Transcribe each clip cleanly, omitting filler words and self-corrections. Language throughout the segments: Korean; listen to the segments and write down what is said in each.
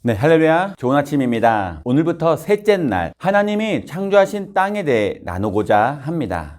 네, 할렐루야. 좋은 아침입니다. 오늘부터 셋째 날, 하나님이 창조하신 땅에 대해 나누고자 합니다.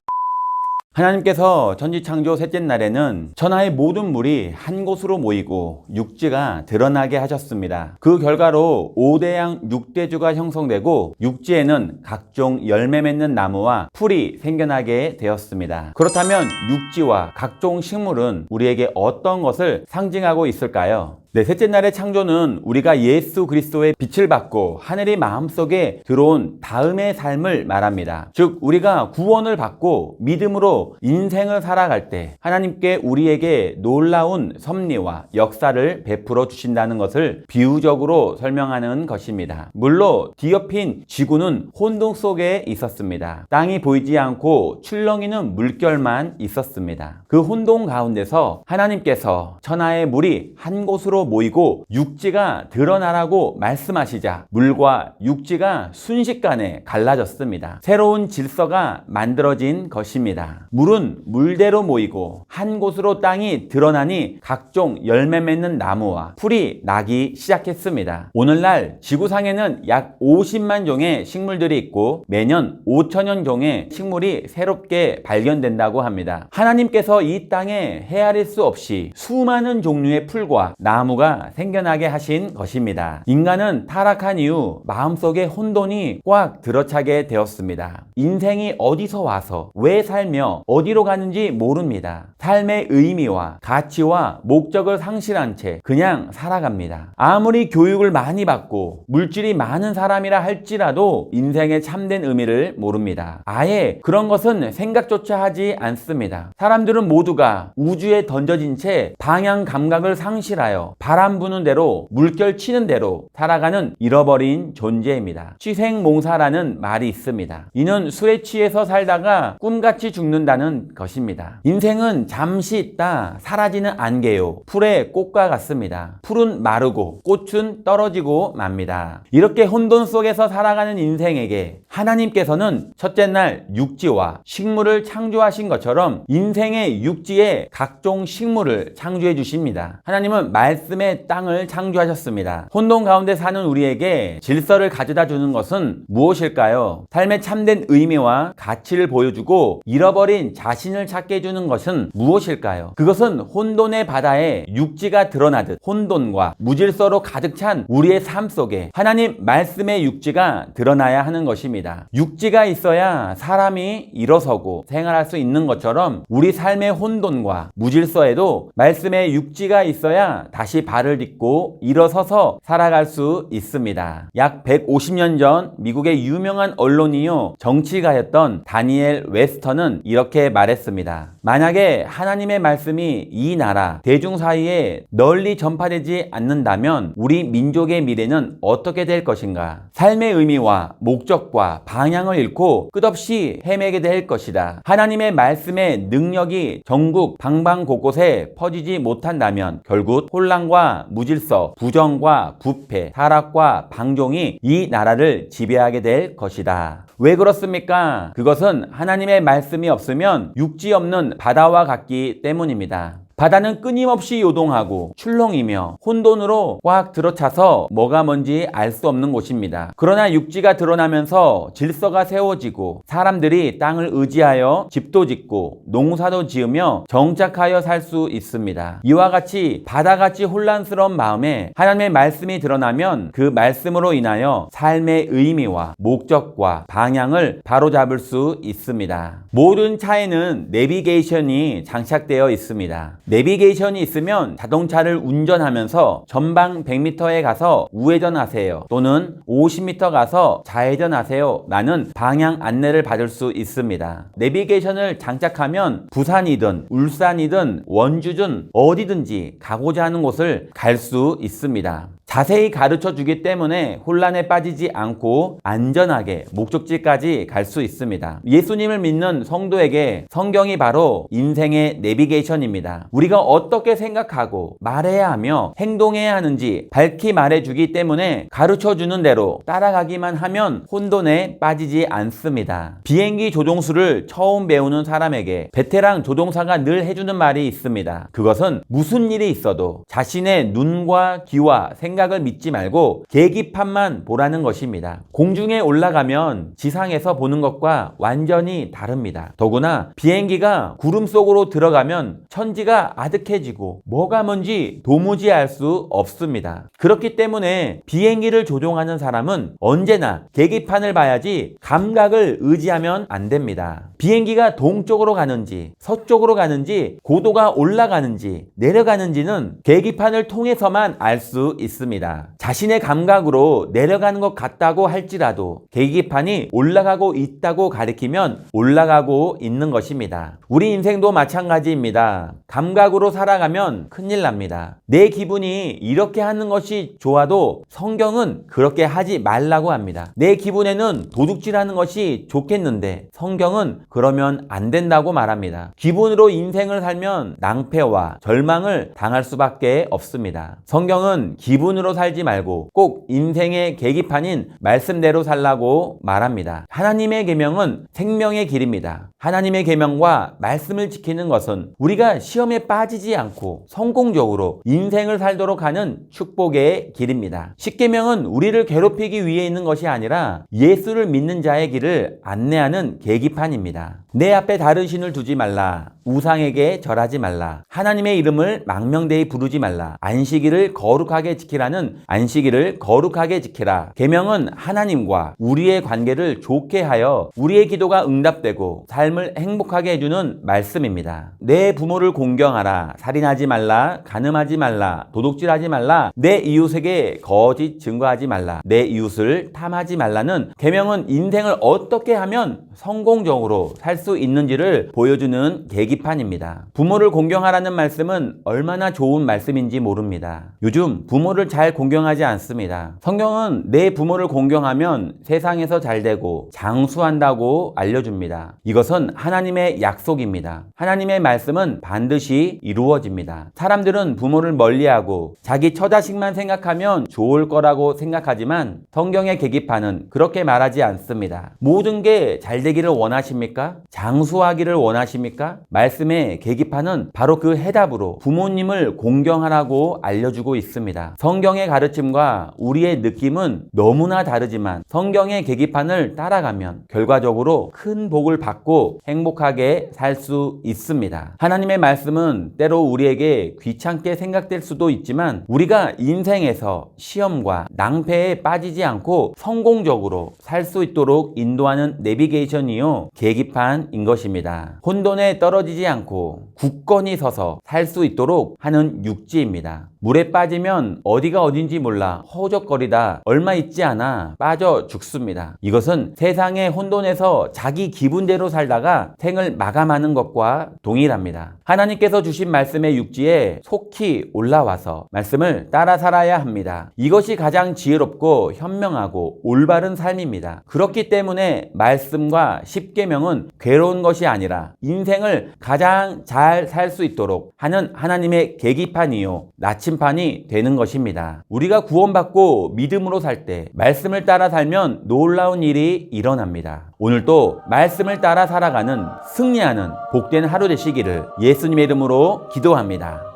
하나님께서 천지창조 셋째 날에는 천하의 모든 물이 한 곳으로 모이고 육지가 드러나게 하셨습니다. 그 결과로 5대양 6대주가 형성되고 육지에는 각종 열매 맺는 나무와 풀이 생겨나게 되었습니다. 그렇다면 육지와 각종 식물은 우리에게 어떤 것을 상징하고 있을까요? 네, 셋째 날의 창조는 우리가 예수 그리스도의 빛을 받고 하늘이 마음속에 들어온 다음의 삶을 말합니다. 즉, 우리가 구원을 받고 믿음으로 인생을 살아갈 때 하나님께 우리에게 놀라운 섭리와 역사를 베풀어 주신다는 것을 비유적으로 설명하는 것입니다. 물론 뒤엎인 지구는 혼돈 속에 있었습니다. 땅이 보이지 않고 출렁이는 물결만 있었습니다. 그 혼돈 가운데서 하나님께서 천하의 물이 한 곳으로 모이고 육지가 드러나라고 말씀하시자 물과 육지가 순식간에 갈라졌습니다. 새로운 질서가 만들어진 것입니다. 물은 물대로 모이고 한 곳으로 땅이 드러나니 각종 열매 맺는 나무와 풀이 나기 시작했습니다. 오늘날 지구상에는 약 50만 종의 식물들이 있고 매년 5천여 종의 식물이 새롭게 발견된다고 합니다. 하나님께서 이 땅에 헤아릴 수 없이 수많은 종류의 풀과 나무가 생겨나게 하신 것입니다. 인간은 타락한 이후 마음속에 혼돈이 꽉 들어차게 되었습니다. 인생이 어디서 와서 왜 살며 어디로 가는지 모릅니다. 삶의 의미와 가치와 목적을 상실한 채 그냥 살아갑니다. 아무리 교육을 많이 받고 물질이 많은 사람이라 할지라도 인생의 참된 의미를 모릅니다. 아예 그런 것은 생각조차 하지 않습니다. 사람들은 모두가 우주에 던져진 채 방향 감각을 상실하여 바람 부는 대로 물결 치는 대로 살아가는 잃어버린 존재입니다. 취생몽사라는 말이 있습니다. 이는 술에 취해서 살다가 꿈같이 죽는다는 것입니다. 인생은 잠시 있다 사라지는 안개요 풀의 꽃과 같습니다. 풀은 마르고 꽃은 떨어지고 맙니다. 이렇게 혼돈 속에서 살아가는 인생에게 하나님께서는 첫째 날 육지와 식물을 창조하신 것처럼 인생의 육지에 각종 식물을 창조해 주십니다. 하나님은 말씀의 땅을 창조하셨습니다. 혼돈 가운데 사는 우리에게 질서를 가져다 주는 것은 무엇일까요? 삶의 참된 의미와 가치를 보여주고 잃어버린 자신을 찾게 해주는 것은 무엇일까요? 그것은 혼돈의 바다에 육지가 드러나듯 혼돈과 무질서로 가득 찬 우리의 삶 속에 하나님 말씀의 육지가 드러나야 하는 것입니다. 육지가 있어야 사람이 일어서고 생활할 수 있는 것처럼 우리 삶의 혼돈과 무질서에도 말씀의 육지가 있어야 다시 발을 딛고 일어서서 살아갈 수 있습니다. 약 150년 전 미국의 유명한 언론이요 정치가였던 다니엘 웨스터는 이렇게 말했습니다. 만약에 하나님의 말씀이 이 나라 대중 사이에 널리 전파되지 않는다면 우리 민족의 미래는 어떻게 될 것인가? 삶의 의미와 목적과 방향을 잃고 끝없이 헤매게 될 것이다. 하나님의 말씀의 능력이 전국 방방곳곳에 퍼지지 못한다면 결국 혼란과 무질서, 부정과 부패, 타락과 방종이 이 나라를 지배하게 될 것이다. 왜 그렇습니까? 그것은 하나님의 말씀이 없으면 육지 없는 바다와 같기 때문입니다. 바다는 끊임없이 요동하고 출렁이며 혼돈으로 꽉 들어차서 뭐가 뭔지 알 수 없는 곳입니다. 그러나 육지가 드러나면서 질서가 세워지고 사람들이 땅을 의지하여 집도 짓고 농사도 지으며 정착하여 살 수 있습니다. 이와 같이 바다같이 혼란스러운 마음에 하나님의 말씀이 드러나면 그 말씀으로 인하여 삶의 의미와 목적과 방향을 바로잡을 수 있습니다. 모든 차에는 내비게이션이 장착되어 있습니다. 내비게이션이 있으면 자동차를 운전하면서 전방 100m에 가서 우회전하세요 또는 50m 가서 좌회전하세요 라는 방향 안내를 받을 수 있습니다. 내비게이션을 장착하면 부산이든 울산이든 원주든 어디든지 가고자 하는 곳을 갈 수 있습니다. 자세히 가르쳐 주기 때문에 혼란에 빠지지 않고 안전하게 목적지까지 갈 수 있습니다. 예수님을 믿는 성도에게 성경이 바로 인생의 내비게이션입니다. 우리가 어떻게 생각하고 말해야 하며 행동해야 하는지 밝히 말해주기 때문에 가르쳐주는 대로 따라가기만 하면 혼돈에 빠지지 않습니다. 비행기 조종수를 처음 배우는 사람에게 베테랑 조종사가 늘 해주는 말이 있습니다. 그것은 무슨 일이 있어도 자신의 눈과 귀와 생각 생각을 믿지 말고 계기판만 보라는 것입니다. 공중에 올라가면 지상에서 보는 것과 완전히 다릅니다. 더구나 비행기가 구름 속으로 들어가면 천지가 아득해지고 뭐가 뭔지 도무지 알 수 없습니다. 그렇기 때문에 비행기를 조종하는 사람은 언제나 계기판을 봐야지 감각을 의지하면 안 됩니다. 비행기가 동쪽으로 가는지 서쪽으로 가는지 고도가 올라가는지 내려가는지는 계기판을 통해서만 알 수 있습니다. 자신의 감각으로 내려가는 것 같다고 할지라도 계기판이 올라가고 있다고 가리키면 올라가고 있는 것입니다. 우리 인생도 마찬가지입니다. 감각으로 살아가면 큰일 납니다. 내 기분이 이렇게 하는 것이 좋아도 성경은 그렇게 하지 말라고 합니다. 내 기분에는 도둑질하는 것이 좋겠는데 성경은 그러면 안 된다고 말합니다. 기분으로 인생을 살면 낭패와 절망을 당할 수밖에 없습니다. 성경은 기분으로 살지 말고 꼭 인생의 계기판인 말씀대로 살라고 말합니다. 하나님의 계명은 생명의 길입니다. 하나님의 계명과 말씀을 지키는 것은 우리가 시험에 빠지지 않고 성공적으로 인생을 살도록 하는 축복의 길입니다. 십계명은 우리를 괴롭히기 위해 있는 것이 아니라 예수를 믿는 자의 길을 안내하는 계기판입니다. 내 앞에 다른 신을 두지 말라. 우상에게 절하지 말라. 하나님의 이름을 망명되이 부르지 말라. 안식일을 거룩하게 지키라는 안식일을 거룩하게 지키라. 계명은 하나님과 우리의 관계를 좋게 하여 우리의 기도가 응답되고 삶을 행복하게 해주는 말씀입니다. 내 부모를 공경하라. 살인하지 말라. 간음하지 말라. 도둑질하지 말라. 내 이웃에게 거짓 증거하지 말라. 내 이웃을 탐하지 말라는 계명은 인생을 어떻게 하면 성공적으로 살 수 있는지를 보여주는 계기판입니다. 부모를 공경하라는 말씀은 얼마나 좋은 말씀인지 모릅니다. 요즘 부모를 잘 공경하지 않습니다. 성경은 내 부모를 공경하면 세상에서 잘되고 장수한다고 알려줍니다. 이것은 하나님의 약속입니다. 하나님의 말씀은 반드시 이루어집니다. 사람들은 부모를 멀리하고 자기 처자식만 생각하면 좋을 거라고 생각하지만 성경의 계기판은 그렇게 말하지 않습니다. 모든 게 잘되기를 원하십니까? 장수하기를 원하십니까? 말씀의 계기판은 바로 그 해답으로 부모님을 공경하라고 알려주고 있습니다. 성경의 가르침과 우리의 느낌은 너무나 다르지만 성경의 계기판을 따라가면 결과적으로 큰 복을 받고 행복하게 살 수 있습니다. 하나님의 말씀은 때로 우리에게 귀찮게 생각될 수도 있지만 우리가 인생에서 시험과 낭패에 빠지지 않고 성공적으로 살 수 있도록 인도하는 내비게이션이요 계기판인 것입니다. 혼돈에 떨어지지 않고 굳건히 서서 살 수 있도록 하는 육지입니다. 물에 빠지면 어디가 어딘지 몰라 허우적거리다 얼마 있지 않아 빠져 죽습니다. 이것은 세상의 혼돈에서 자기 기분대로 살다가 생을 마감하는 것과 동일합니다. 하나님께서 주신 말씀의 육지에 속히 올라와서 말씀을 따라 살아야 합니다. 이것이 가장 지혜롭고 현명하고 올바른 삶입니다. 그렇기 때문에 말씀과 십계명은 괴로운 것이 아니라 인생을 가장 잘 살 수 있도록 하는 하나님의 계기판이요 나침판이 되는 것입니다. 우리가 구원받고 믿음으로 살 때 말씀을 따라 살면 놀라운 일이 일어납니다. 오늘도 말씀을 따라 살아가는 승리하는 복된 하루 되시기를 예수님의 이름으로 기도합니다.